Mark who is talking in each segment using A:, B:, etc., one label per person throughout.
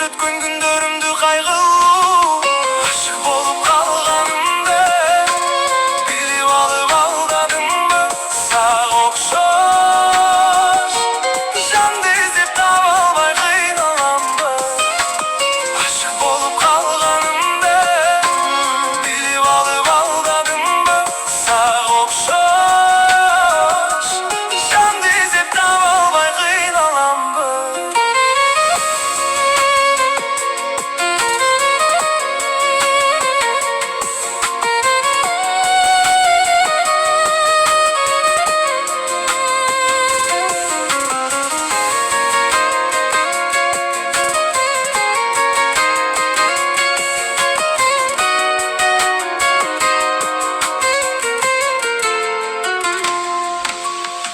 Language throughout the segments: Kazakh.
A: ötkөн gündөрүмдү кайгылуу ашык болуп калганымды билип алып алдадыңбы? Сага окшош жанды издеп таба албай кыйналамбы? Ашык болуп калганымды билип алып алдадыңбы? Сага окшош жанды издеп таба албай кыйналамбы?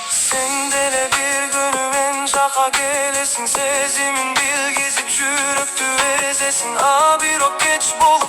A: Sen dele bir günümen çaka gelesin, sezimin bilgizip jüröktü ezesin. A bir ok geç bol